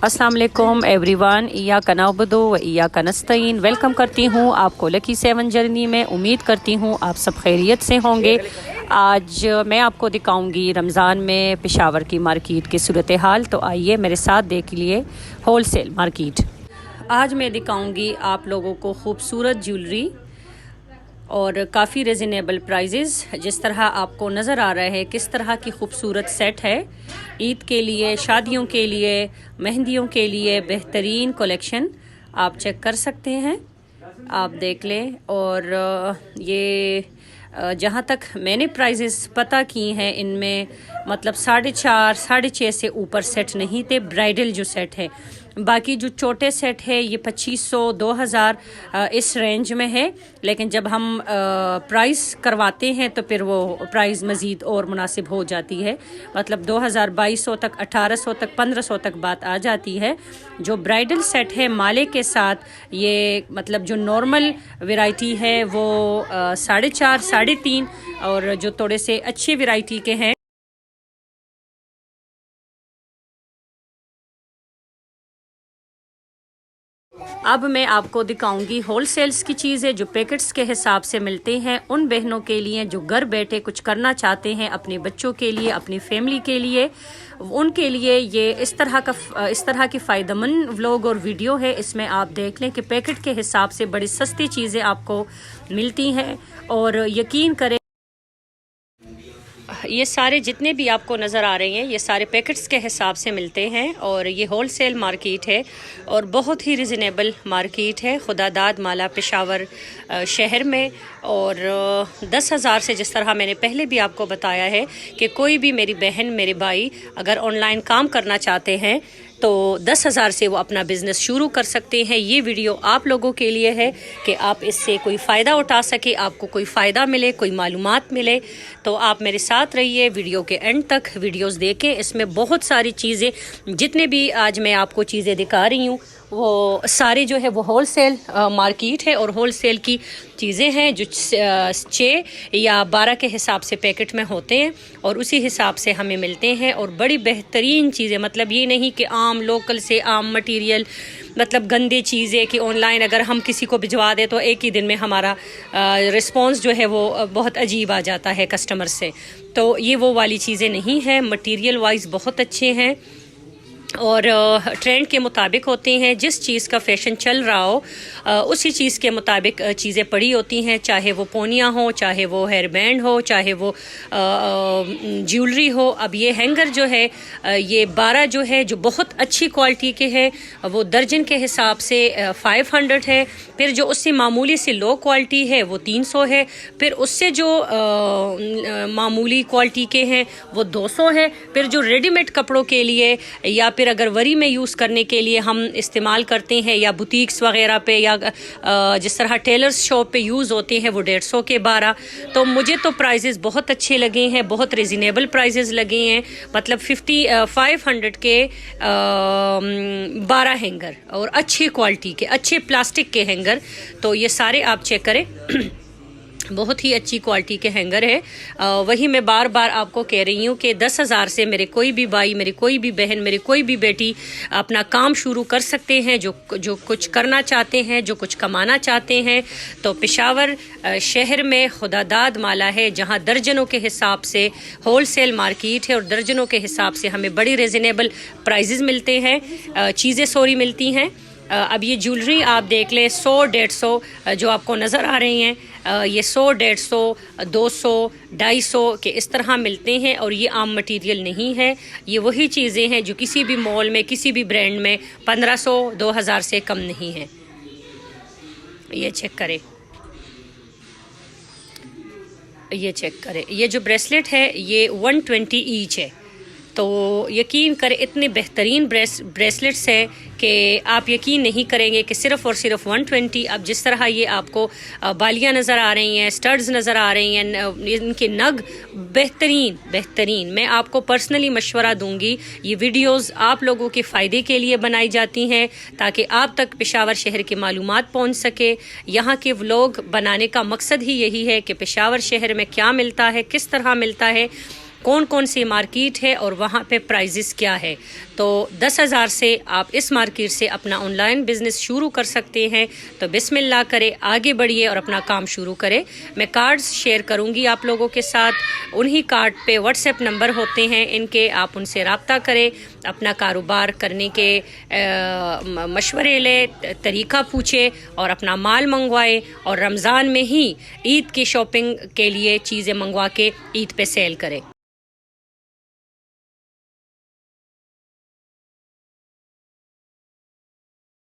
अस्सलाम वालेकुम एवरीवन, इया कनाबदो व इया कनस्तीन। वेलकम करती हूँ आपको लकी 7 जर्नी में। उम्मीद करती हूँ आप सब खैरियत से होंगे। आज मैं आपको दिखाऊंगी रमज़ान में पेशावर की मार्केट की सूरत हाल। तो आइए मेरे साथ देख लिए होल सेल मार्केट। आज मैं दिखाऊंगी आप लोगों को खूबसूरत ज्वेलरी और काफ़ी रिजनेबल प्राइजेस। जिस तरह आपको नज़र आ रहा है किस तरह की खूबसूरत सेट है, ईद के लिए, शादियों के लिए, मेहंदियों के लिए बेहतरीन कलेक्शन आप चेक कर सकते हैं। आप देख लें। और ये जहाँ तक मैंने प्राइजेस पता की हैं, इनमें मतलब 4.5 6.5 से ऊपर सेट नहीं थे ब्राइडल जो सेट है। बाकी जो छोटे सेट है ये 2500 2000 इस रेंज में है। लेकिन जब हम प्राइस करवाते हैं तो फिर वो प्राइस मज़ीद और मुनासिब हो जाती है। मतलब 2000 2200 तक, 1800 तक, 1500 तक बात आ जाती है। जो ब्राइडल सेट है माले के साथ, ये मतलब जो नॉर्मल वैरायटी है वो 4.5 3.5, और जो थोड़े से अच्छी वैरायटी के हैं अब मैं आपको दिखाऊंगी होलसेल्स की चीज़ें जो पैकेट्स के हिसाब से मिलते हैं उन बहनों के लिए जो घर बैठे कुछ करना चाहते हैं अपने बच्चों के लिए, अपनी फैमिली के लिए। उनके लिए ये इस तरह की फ़ायदेमंद व्लॉग और वीडियो है। इसमें आप देख लें कि पैकेट के हिसाब से बड़ी सस्ती चीज़ें आपको मिलती हैं। और यकीन करें ये सारे जितने भी आपको नज़र आ रहे हैं ये सारे पैकेट्स के हिसाब से मिलते हैं। और ये होलसेल मार्केट है और बहुत ही रिजनेबल मार्केट है खुदादाद माला पेशावर शहर में। और 10,000 से, जिस तरह मैंने पहले भी आपको बताया है कि कोई भी मेरी बहन मेरे भाई अगर ऑनलाइन काम करना चाहते हैं तो 10,000 से वो अपना बिज़नेस शुरू कर सकते हैं। ये वीडियो आप लोगों के लिए है कि आप इससे कोई फ़ायदा उठा सके, आपको कोई फ़ायदा मिले, कोई मालूमात मिले। तो आप मेरे साथ रहिए वीडियो के एंड तक, वीडियोस देखें। इसमें बहुत सारी चीज़ें, जितने भी आज मैं आपको चीज़ें दिखा रही हूँ वो सारी जो है वो होलसेल मार्केट है और होलसेल की चीज़ें हैं जो 6 या 12 के हिसाब से पैकेट में होते हैं और उसी हिसाब से हमें मिलते हैं। और बड़ी बेहतरीन चीज़ें, मतलब ये नहीं कि आम लोकल से आम मटेरियल, मतलब गंदे चीज़ें कि ऑनलाइन अगर हम किसी को भिजवा दें तो एक ही दिन में हमारा रिस्पांस जो है वो बहुत अजीब आ जाता है कस्टमर से। तो ये वो वाली चीज़ें नहीं हैं। मटेरियल वाइज बहुत अच्छे हैं और ट्रेंड के मुताबिक होते हैं। जिस चीज़ का फैशन चल रहा हो उसी चीज़ के मुताबिक चीज़ें पड़ी होती हैं, चाहे वो पोनियाँ हो, चाहे वो हेयर बैंड हो, चाहे वो ज्वेलरी हो। अब ये हैंगर जो है ये 12 जो है जो बहुत अच्छी क्वालिटी के हैं वो दर्जन के हिसाब से 500 है। फिर जो उससे मामूली सी लो क्वालिटी है वो 300 है। फिर उससे जो मामूली क्वालिटी के हैं वो 200 है। फिर जो रेडीमेड कपड़ों के लिए या फिर अगर वरी में यूज़ करने के लिए हम इस्तेमाल करते हैं या बुटीक्स वगैरह पे या जिस तरह टेलर्स शॉप पे यूज़ होते हैं वो 150 के 12। तो मुझे तो प्राइजेस बहुत अच्छे लगे हैं, बहुत रिजनेबल प्राइजेस लगे हैं। मतलब 500 के 12 हैंगर और अच्छी क्वालिटी के, अच्छे प्लास्टिक के हैंगर। तो ये सारे आप चेक करें बहुत ही अच्छी क्वालिटी के हैंगर है। वही मैं बार बार आपको कह रही हूँ कि 10,000 से मेरे कोई भी भाई, मेरी कोई भी बहन, मेरी कोई भी बेटी अपना काम शुरू कर सकते हैं जो कुछ करना चाहते हैं, जो कुछ कमाना चाहते हैं। तो पेशावर शहर में खुदादाद माला है जहाँ दर्जनों के हिसाब से होलसेल मार्केट है और दर्जनों के हिसाब से हमें बड़ी रिजनेबल प्राइजेस मिलते हैं, चीज़ें सॉरी मिलती हैं। अब ये ज्वेलरी आप देख लें 100 150 जो आपको नज़र आ रही हैं, ये 100 150 200 250 के इस तरह मिलते हैं। और ये आम मटेरियल नहीं है, ये वही चीज़ें हैं जो किसी भी मॉल में, किसी भी ब्रांड में 1500 2000 से कम नहीं है। ये चेक करें, ये चेक करें। ये जो ब्रेसलेट है ये 120 ईच है। तो यकीन करें इतने बेहतरीन ब्रेसलेट्स है कि आप यकीन नहीं करेंगे कि सिर्फ़ और सिर्फ 120। अब जिस तरह ये आपको बालियाँ नज़र आ रही हैं, स्टड्स नज़र आ रही हैं, इनके नग बेहतरीन। मैं आपको पर्सनली मशवरा दूंगी, ये वीडियोस आप लोगों के फ़ायदे के लिए बनाई जाती हैं ताकि आप तक पेशावर शहर की मालूमात पहुँच सके। यहाँ के व्लॉग बनाने का मकसद ही यही है कि पेशावर शहर में क्या मिलता है, किस तरह मिलता है, कौन कौन सी मार्केट है और वहाँ पे प्राइजेस क्या है। तो 10,000 से आप इस मार्केट से अपना ऑनलाइन बिज़नेस शुरू कर सकते हैं। तो बिस्मिल्लाह करें, आगे बढ़िए और अपना काम शुरू करें। मैं कार्ड्स शेयर करूँगी आप लोगों के साथ। उन्हीं कार्ड पे व्हाट्सएप नंबर होते हैं इनके, आप उनसे रब्ता करें, अपना कारोबार करने के मशवरे ले, तरीका पूछे और अपना माल मंगवाए और रमज़ान में ही ईद की शॉपिंग के लिए चीज़ें मंगवा के ईद पे सेल करें।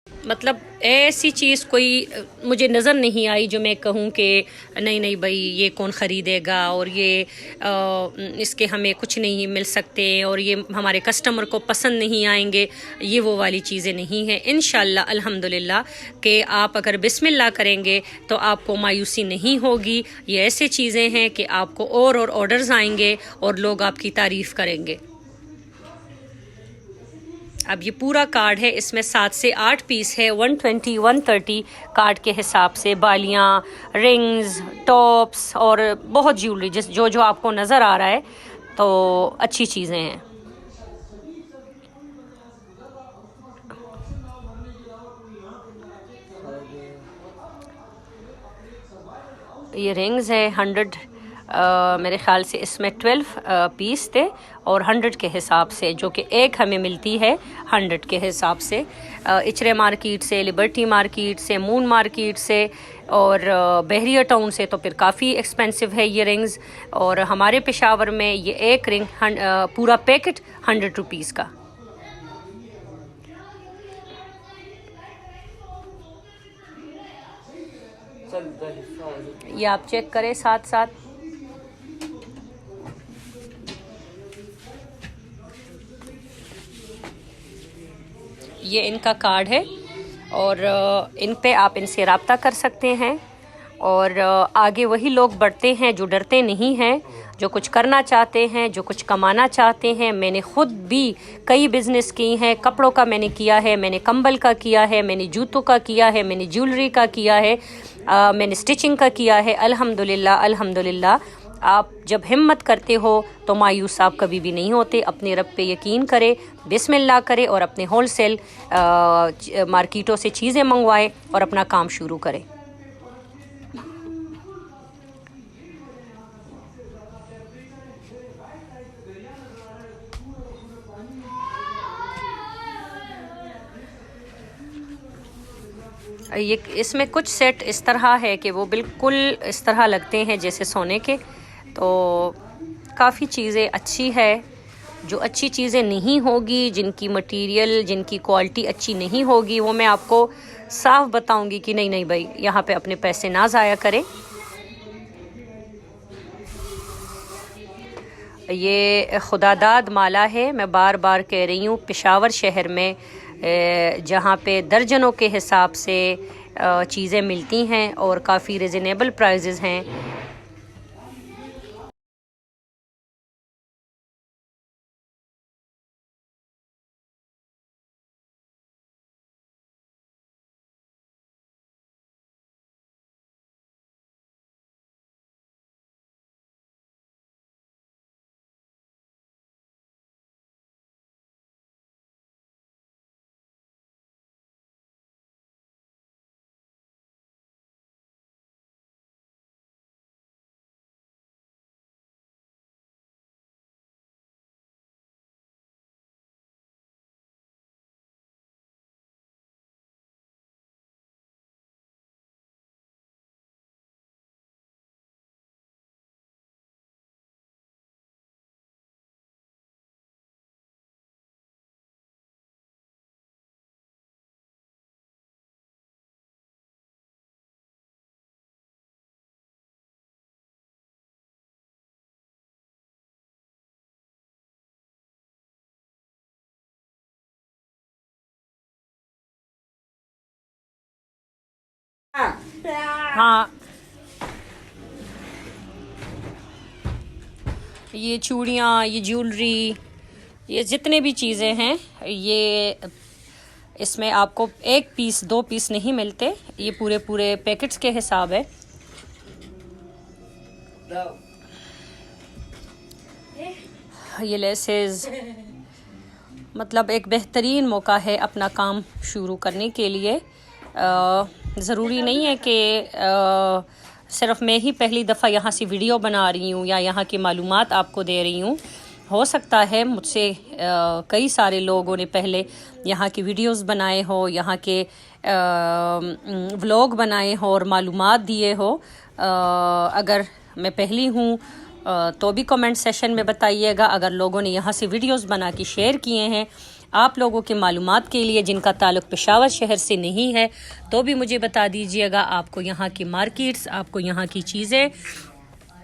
मतलब ऐसी चीज़ कोई मुझे नज़र नहीं आई जो मैं कहूँ कि नहीं नहीं भाई ये कौन ख़रीदेगा और ये इसके हमें कुछ नहीं मिल सकते और ये हमारे कस्टमर को पसंद नहीं आएंगे। ये वो वाली चीज़ें नहीं हैं। इंशाल्लाह अल्हम्दुलिल्लाह कि आप अगर बिस्मिल्लाह करेंगे तो आपको मायूसी नहीं होगी। ये ऐसे चीज़ें हैं कि आपको और ऑर्डर्स आएंगे और लोग आपकी तारीफ़ करेंगे। अब ये पूरा कार्ड है, इसमें 7 से 8 पीस है। 120 130 कार्ड के हिसाब से बालियाँ, रिंग्स, टॉप्स और बहुत ज्वेलरी जो जो आपको नज़र आ रहा है। तो अच्छी चीज़ें हैं। ये रिंग्स है 100 मेरे ख़्याल से इसमें 12 पीस थे और 100 के हिसाब से, जो कि एक हमें मिलती है 100 के हिसाब से। इचरे मार्केट से, लिबर्टी मार्केट से, मून मार्केट से और बहरिया टाउन से तो फिर काफ़ी एक्सपेंसिव है ये रिंग्स। और हमारे पेशावर में ये एक रिंग पूरा पैकेट 100 रुपीज़ का। ये आप चेक करें साथ साथ। ये इनका कार्ड है और इन पे आप इनसे रब्ता कर सकते हैं। और आगे वही लोग बढ़ते हैं जो डरते नहीं हैं, जो कुछ करना चाहते हैं, जो कुछ कमाना चाहते हैं। मैंने ख़ुद भी कई बिज़नेस किए हैं। कपड़ों का मैंने किया है, मैंने कंबल का किया है, मैंने जूतों का किया है, मैंने ज्वेलरी का किया है, मैंने स्टिचिंग का किया है। अल्हम्दुलिल्लाह अल्हम्दुलिल्लाह। आप जब हिम्मत करते हो तो मायूस आप कभी भी नहीं होते। अपने रब पे यकीन करें, बिस्मिल्लाह करें और अपने होलसेल मार्केटों से चीज़ें मंगवाएं और अपना काम शुरू करें। ये इसमें कुछ सेट इस तरह है कि वो बिल्कुल इस तरह लगते हैं जैसे सोने के। तो काफ़ी चीज़ें अच्छी है। जो अच्छी चीज़ें नहीं होगी, जिनकी मटेरियल, जिनकी क्वालिटी अच्छी नहीं होगी, वो मैं आपको साफ बताऊंगी कि नहीं नहीं भाई यहाँ पे अपने पैसे ना ज़ाया करें। ये खुदादाद माला है। मैं बार बार कह रही हूँ, पेशावर शहर में जहाँ पे दर्जनों के हिसाब से चीज़ें मिलती हैं और काफ़ी रिजनेबल प्राइजेज़ हैं। हाँ, ये चूड़ियाँ, ये ज्वेलरी, ये जितने भी चीज़ें हैं, ये इसमें आपको 1 पीस 2 पीस नहीं मिलते। ये पूरे पूरे पैकेट्स के हिसाब है। ये लेसेस मतलब एक बेहतरीन मौका है अपना काम शुरू करने के लिए। ज़रूरी नहीं है कि सिर्फ़ मैं ही पहली दफ़ा यहाँ से वीडियो बना रही हूँ या यहाँ की मालूमात आपको दे रही हूँ। हो सकता है मुझसे कई सारे लोगों ने पहले यहाँ की वीडियोस बनाए हो, यहाँ के व्लॉग बनाए हो और मालूमात दिए हो। अगर मैं पहली हूँ तो भी कमेंट सेशन में बताइएगा। अगर लोगों ने यहाँ से वीडियोस बना के शेयर किए हैं आप लोगों के मालूमात के लिए जिनका ताल्लुक़ पेशावर शहर से नहीं है तो भी मुझे बता दीजिएगा। आपको यहाँ की मार्केट्स, आपको यहाँ की चीज़ें,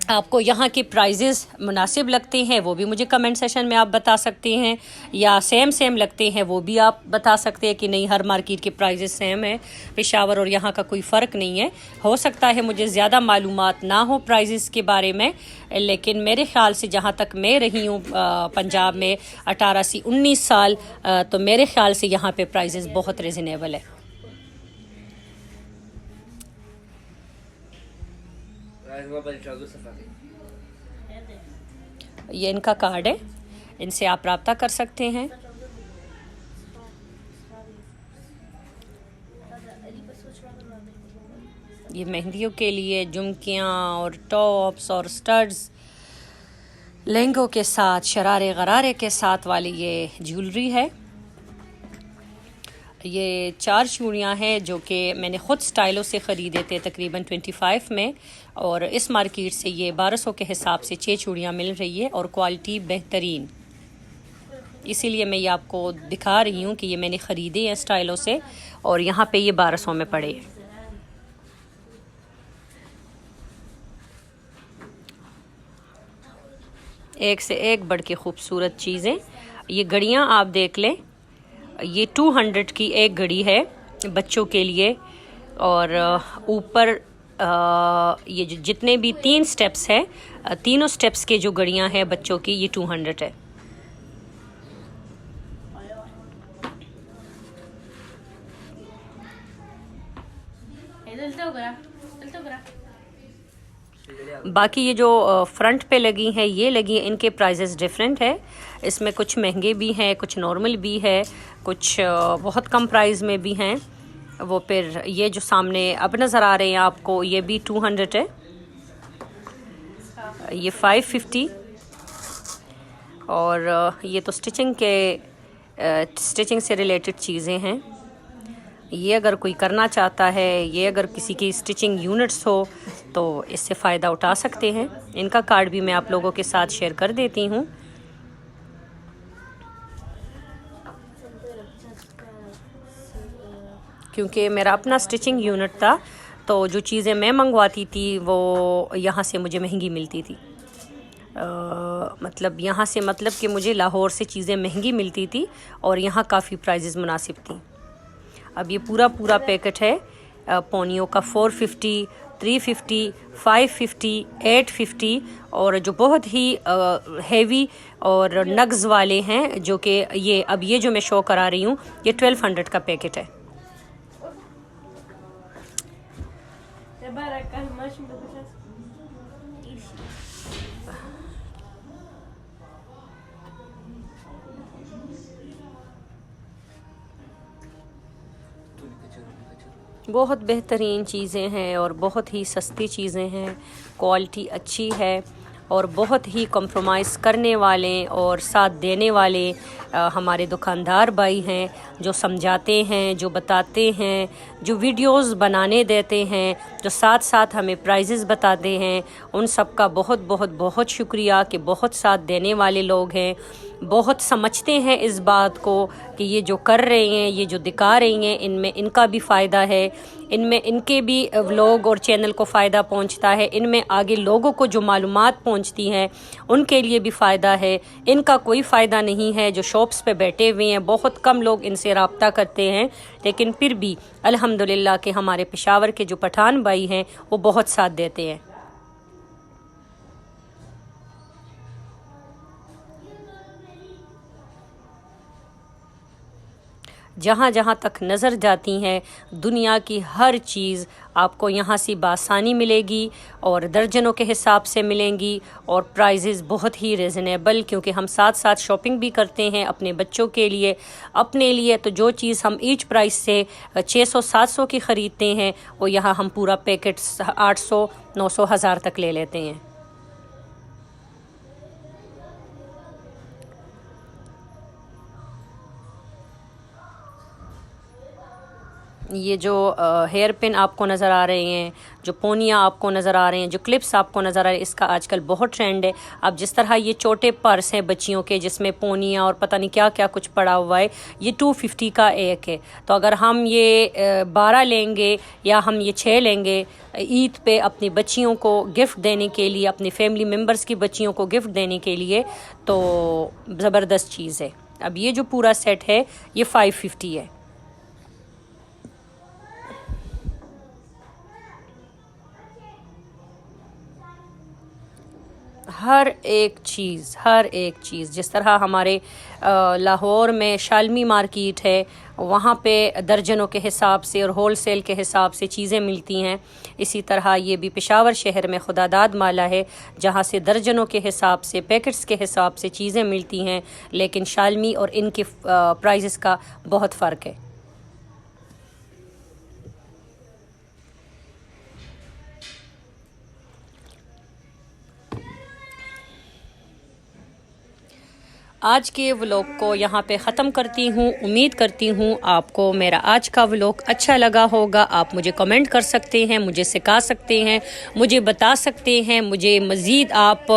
आपको यहाँ के प्राइजेस मुनासिब लगते हैं वो भी मुझे कमेंट सेशन में आप बता सकते हैं, या सेम लगते हैं वो भी आप बता सकते हैं कि नहीं हर मार्केट के प्राइजेस सेम है, पेशावर और यहाँ का कोई फ़र्क नहीं है। हो सकता है मुझे ज़्यादा मालूमात ना हो प्राइजेस के बारे में, लेकिन मेरे ख़्याल से जहाँ तक मैं रही हूँ पंजाब में 18 से 19 साल, तो मेरे ख़्याल से यहाँ पे प्राइजेस बहुत रिजनेबल है। ये इनका कार्ड है, इनसे आप रब्ता कर सकते हैं। ये मेहंदियों के लिए झुमकियाँ और टॉप्स और स्टड्स, लहंगों के साथ शरारे गरारे के साथ वाली ये ज्वेलरी है। ये 4 चूड़ियाँ हैं जो कि मैंने ख़ुद स्टाइलों से ख़रीदे थे तकरीबन 25 में, और इस मार्केट से ये 1200 के हिसाब से 6 चूड़ियाँ मिल रही है और क्वालिटी बेहतरीन। इसीलिए मैं ये आपको दिखा रही हूँ कि ये मैंने ख़रीदे हैं स्टाइलों से और यहाँ पे ये 1200 में पड़े हैं। एक से एक बढ़ के खूबसूरत चीज़ें। ये घड़ियाँ आप देख लें, ये 200 की एक घड़ी है बच्चों के लिए, और ऊपर ये जितने भी 3 स्टेप्स है, तीनों स्टेप्स के जो घड़ियाँ हैं बच्चों की, ये 200 है। बाकी ये जो फ्रंट पे लगी हैं ये लगी हैं, इनके प्राइजेस डिफरेंट है। इसमें कुछ महंगे भी हैं, कुछ नॉर्मल भी है, कुछ बहुत कम प्राइस में भी हैं। वो फिर ये जो सामने अब नज़र आ रहे हैं आपको, ये भी 200 है, ये 550। और ये तो स्टिचिंग से रिलेटेड चीज़ें हैं। ये अगर कोई करना चाहता है, ये अगर किसी की स्टिचिंग यूनिट्स हो तो इससे फ़ायदा उठा सकते हैं। इनका कार्ड भी मैं आप लोगों के साथ शेयर कर देती हूँ। क्योंकि मेरा अपना स्टिचिंग यूनिट था तो जो चीज़ें मैं मंगवाती थी वो यहाँ से मुझे महंगी मिलती थी। मतलब यहाँ से मतलब कि मुझे लाहौर से चीज़ें महंगी मिलती थी और यहाँ काफ़ी प्राइजेज़ मुनासिब थी। अब ये पूरा पैकेट है पोनियो का 450, 350, 550, 850, और जो बहुत ही हेवी और नग्स वाले हैं जो कि ये जो मैं शो करा रही हूँ ये 1200 का पैकेट है। बहुत बेहतरीन चीज़ें हैं और बहुत ही सस्ती चीज़ें हैं, क्वालिटी अच्छी है और बहुत ही कॉम्प्रोमाइज़ करने वाले और साथ देने वाले हमारे दुकानदार भाई हैं, जो समझाते हैं, जो बताते हैं, जो वीडियोस बनाने देते हैं, जो साथ साथ हमें प्राइजेस बताते हैं। उन सब का बहुत बहुत बहुत शुक्रिया कि बहुत साथ देने वाले लोग हैं, बहुत समझते हैं इस बात को कि ये जो कर रहे हैं, ये जो दिखा रही हैं, इनमें इनका भी फ़ायदा है, इनमें इनके भी व्लॉग और चैनल को फ़ायदा पहुंचता है, इनमें आगे लोगों को जो मालूमात पहुंचती हैं उनके लिए भी फ़ायदा है। इनका कोई फ़ायदा नहीं है जो शॉप्स पे बैठे हुए हैं। बहुत कम लोग इनसे रब्ता करते हैं, लेकिन फिर भी अल्हम्दुलिल्लाह कि हमारे पेशावर के जो पठान भाई हैं वो बहुत साथ देते हैं। जहाँ जहाँ तक नज़र जाती हैं दुनिया की हर चीज़ आपको यहाँ से बासानी मिलेगी और दर्जनों के हिसाब से मिलेंगी और प्राइजेज़ बहुत ही रिजनेबल, क्योंकि हम साथ साथ शॉपिंग भी करते हैं अपने बच्चों के लिए, अपने लिए। तो जो चीज़ हम ईच प्राइस से 600-700 की ख़रीदते हैं वो यहाँ हम पूरा पैकेट 800-900-1000 तक ले लेते हैं। ये जो हेयर पिन आपको नज़र आ रहे हैं, जो पोनियाँ आपको नज़र आ रहे हैं, जो क्लिप्स आपको नज़र आ रहे हैं, इसका आजकल बहुत ट्रेंड है। अब जिस तरह ये छोटे पर्स हैं बच्चियों के जिसमें पोनियाँ और पता नहीं क्या क्या कुछ पड़ा हुआ है, ये 250 का एक है। तो अगर हम ये 12 लेंगे या हम ये 6 लेंगे ईद पे अपनी बच्चियों को गिफ्ट देने के लिए, अपनी फैमिली मेम्बर्स की बच्चियों को गिफ्ट देने के लिए, तो ज़बरदस्त चीज़ है। अब ये जो पूरा सेट है ये 550 है। हर एक चीज़ जिस तरह हमारे लाहौर में शालमी मार्केट है, वहाँ पे दर्जनों के हिसाब से और होल सेल के हिसाब से चीज़ें मिलती हैं, इसी तरह ये भी पेशावर शहर में खुदादाद माला है जहाँ से दर्जनों के हिसाब से, पैकेट्स के हिसाब से चीज़ें मिलती हैं, लेकिन शालमी और इनके प्राइसेस का बहुत फ़र्क है। आज के व्लॉग को यहाँ पे ख़त्म करती हूँ। उम्मीद करती हूँ आपको मेरा आज का व्लॉग अच्छा लगा होगा। आप मुझे कमेंट कर सकते हैं, मुझे सिखा सकते हैं, मुझे बता सकते हैं, मुझे मज़ीद आप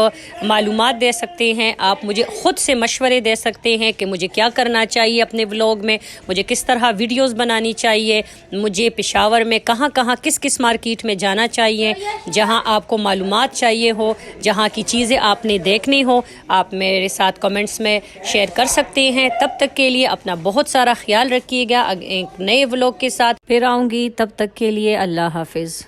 मालूमात दे सकते हैं, आप मुझे ख़ुद से मशवरे दे सकते हैं कि मुझे क्या करना चाहिए अपने व्लॉग में, मुझे किस तरह वीडियोज़ बनानी चाहिए, मुझे पेशावर में कहाँ कहाँ किस किस मार्केट में जाना चाहिए, जहाँ आपको मालूमात चाहिए हो, जहाँ की चीज़ें आपने देखनी हो, आप मेरे साथ कमेंट्स में शेयर कर सकते हैं। तब तक के लिए अपना बहुत सारा ख्याल रखिएगा। एक नए व्लॉग के साथ फिर आऊँगी, तब तक के लिए अल्लाह हाफिज़।